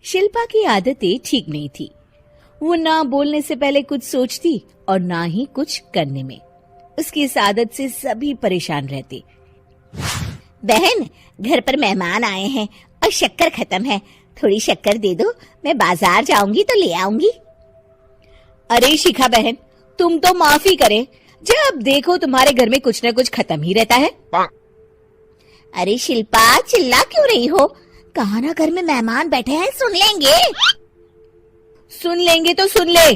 शिल्पा की आदतें ठीक नहीं थी। वो ना बोलने से पहले कुछ सोचती और ना ही कुछ करने में। उसकी इस आदत से सभी परेशान रहते। बहन, घर पर मेहमान आए हैं और शक्कर खत्म है, थोड़ी शक्कर दे दो, मैं बाजार जाऊंगी तो ले आऊंगी। अरे शिखा बहन, तुम तो माफी करे, जब देखो तुम्हारे घर में कुछ न कुछ खत्म ही रहता है। अरे शिल्पा, चिल्ला क्यों रही हो? कहा ना घर में मेहमान बैठे हैं, सुन लेंगे। सुन लेंगे तो सुन ले,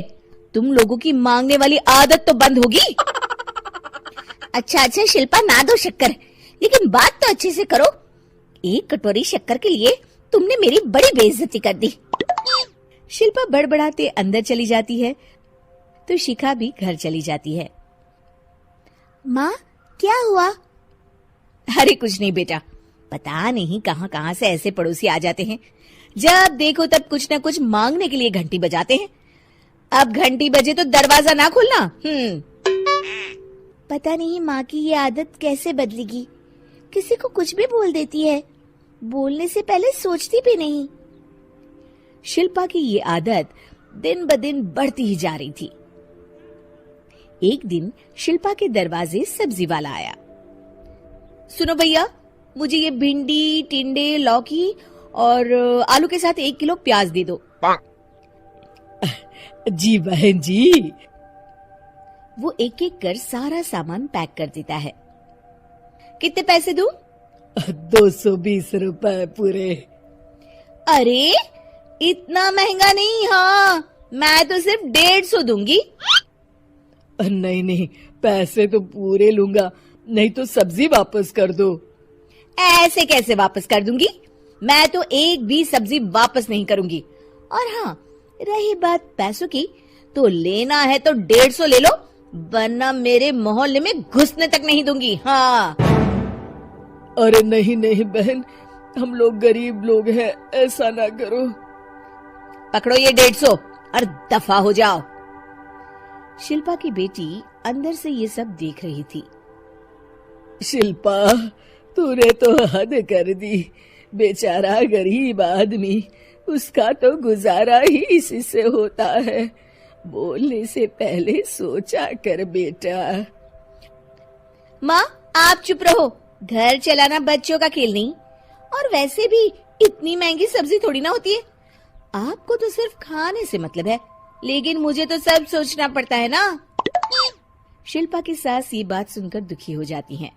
तुम लोगों की मांगने वाली आदत तो बंद होगी। अच्छा शिल्पा, ना दो शक्कर, लेकिन बात तो अच्छे से करो। एक कटोरी शक्कर के लिए तुमने मेरी बड़ी बेइज्जती कर दी। शिल्पा बड़बड़ाते अंदर चली जाती है तो शिखा भी घर चली जाती है। माँ, क्या हुआ? अरे कुछ नहीं बेटा, पता नहीं कहां कहां से ऐसे पड़ोसी आ जाते हैं, जब देखो तब कुछ न कुछ मांगने के लिए घंटी बजाते हैं। अब घंटी बजे तो दरवाजा ना खोलना। पता नहीं माँ की ये आदत कैसे बदलेगी, किसी को कुछ भी बोल देती है, बोलने से पहले सोचती भी नहीं। शिल्पा की ये आदत दिन ब दिन बढ़ती ही जा रही थी। एक दिन शिल्पा के दरवाजे सब्जी वाला आया। सुनो भैया, मुझे ये भिंडी, टिंडे, लौकी और आलू के साथ 1 किलो प्याज दे दो। जी बहन जी। वो एक एक कर सारा सामान पैक कर देता है। कितने पैसे दूं? 220 रुपए पूरे। अरे इतना महंगा नहीं, हाँ मैं तो सिर्फ 150 दूंगी। नहीं, पैसे तो पूरे लूंगा, नहीं तो सब्जी वापस कर दो। ऐसे कैसे वापस कर दूंगी? मैं तो एक भी सब्जी वापस नहीं करूंगी। और हाँ, रही बात पैसों की, तो लेना है तो 150 ले लो, वरना मेरे मोहल्ले में घुसने तक नहीं दूंगी। हाँ। अरे नहीं बहन, हम लोग गरीब लोग हैं, ऐसा ना करो। पकड़ो ये 150 और दफा हो जाओ। शिल्पा की बेटी अंदर से ये सब देख रही थी। शिल्पा, तूने तो हद कर दी। बेचारा गरीब आदमी, उसका तो गुजारा ही इसी से होता है। बोलने से पहले सोचा कर बेटा। माँ आप चुप रहो, घर चलाना बच्चों का खेल नहीं, और वैसे भी इतनी महंगी सब्जी थोड़ी ना होती है। आपको तो सिर्फ खाने से मतलब है, लेकिन मुझे तो सब सोचना पड़ता है ना। शिल्पा की सास ये बात सुनकर दुखी हो जाती हैं।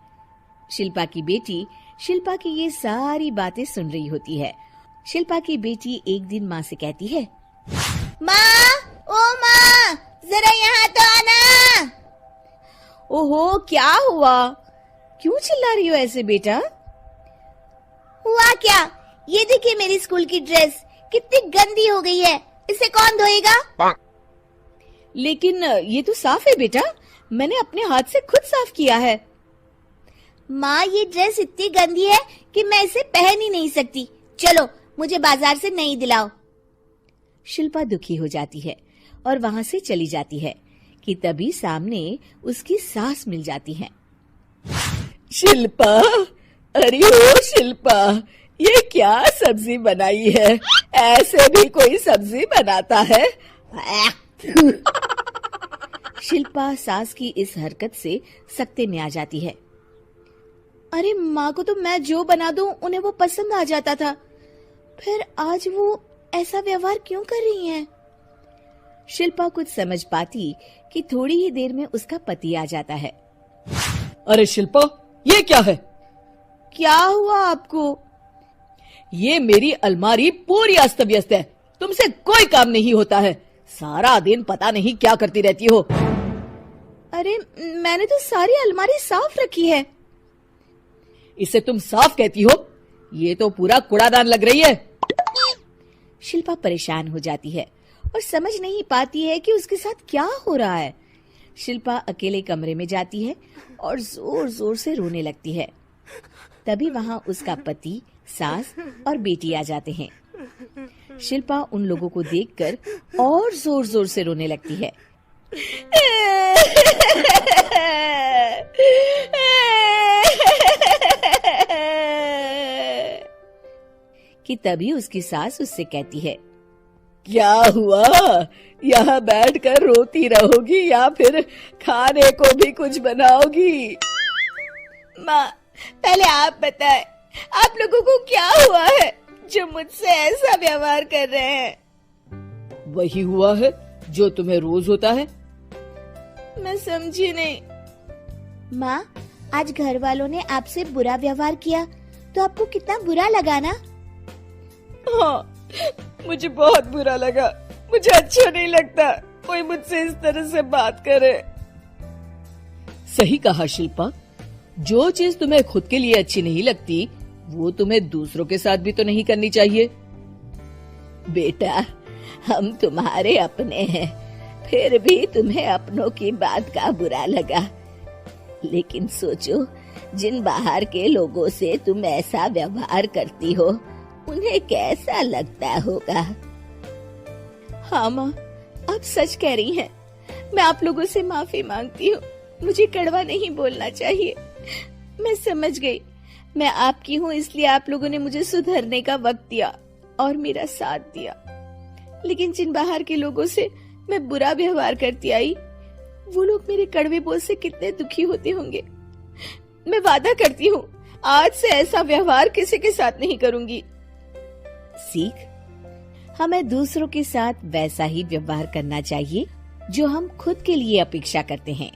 शिल्पा की बेटी शिल्पा की ये सारी बातें सुन रही होती है। शिल्पा की बेटी एक दिन माँ से कहती है, माँ, ओ माँ, जरा यहाँ तो आना। ओहो क्या हुआ, क्यों चिल्ला रही हो ऐसे बेटा? हुआ क्या, ये देखिए मेरी स्कूल की ड्रेस कितनी गंदी हो गई है, इसे कौन धोएगा? लेकिन ये तो साफ है बेटा, मैंने अपने हाथ से खुद साफ किया है। माँ, ये ड्रेस इतनी गंदी है कि मैं इसे पहन ही नहीं सकती, चलो मुझे बाजार से नई दिलाओ। शिल्पा दुखी हो जाती है और वहां से चली जाती है कि तभी सामने उसकी सास मिल जाती है। शिल्पा, अरे ओ शिल्पा, ये क्या सब्जी बनाई है? ऐसे भी कोई सब्जी बनाता है? शिल्पा सास की इस हरकत से सख्ते में आ जाती है। अरे माँ को तो मैं जो बना दूं उन्हें वो पसंद आ जाता था, फिर आज वो ऐसा व्यवहार क्यों कर रही हैं? शिल्पा कुछ समझ पाती कि थोड़ी ही देर में उसका पति आ जाता है। अरे शिल्पा, ये क्या है? क्या हुआ आपको? ये मेरी अलमारी पूरी अस्त व्यस्त है, तुमसे कोई काम नहीं होता है, सारा दिन पता नहीं क्या करती रहती हो। अरे मैंने तो सारी अलमारी साफ रखी है। इसे तुम साफ कहती हो? ये तो पूरा कूड़ादान लग रही है। शिल्पा परेशान हो जाती है और समझ नहीं पाती है कि उसके साथ क्या हो रहा है। शिल्पा अकेले कमरे में जाती है और जोर जोर से रोने लगती है। तभी वहां उसका पति, सास और बेटी आ जाते हैं। शिल्पा उन लोगों को देखकर और जोर जोर से रोने लगती है। कि तभी उसकी सास उससे कहती है, क्या हुआ? यहाँ बैठकर रोती रहोगी या फिर खाने को भी कुछ बनाओगी? माँ, पहले आप बताएं, आप लोगों को क्या हुआ है जो मुझसे ऐसा व्यवहार कर रहे हैं? वही हुआ है जो तुम्हें रोज होता है। मैं समझी नहीं। माँ, आज घर वालों ने आपसे बुरा व्यवहार किया तो आपको कितना बुरा लगा ना? हाँ, मुझे बहुत बुरा लगा। मुझे अच्छा नहीं लगता कोई मुझसे इस तरह से बात करे। सही कहा शिल्पा, जो चीज तुम्हें खुद के लिए अच्छी नहीं लगती वो तुम्हें दूसरों के साथ भी तो नहीं करनी चाहिए। बेटा, हम तुम्हारे अपने हैं, फिर भी तुम्हें अपनों की बात का बुरा लगा। लेकिन सोचो, जिन बाहर के लोगों से तुम ऐसा व्यवहार करती हो उन्हें कैसा लगता होगा। हाँ माँ, आप सच कह रही हैं। मैं आप लोगों से माफी मांगती हूँ। मुझे कड़वा नहीं बोलना चाहिए। मैं समझ गई। मैं आपकी हूँ, इसलिए आप लोगों ने मुझे सुधरने का वक्त दिया और मेरा साथ दिया। लेकिन जिन बाहर के लोगों से मैं बुरा व्यवहार करती आई, वो लोग मेरे कड़वे बोल से कितने दुखी होते होंगे। मैं वादा करती हूँ, आज से ऐसा व्यवहार किसी के साथ नहीं करूंगी। सीख, हमें दूसरों के साथ वैसा ही व्यवहार करना चाहिए जो हम खुद के लिए अपेक्षा करते हैं।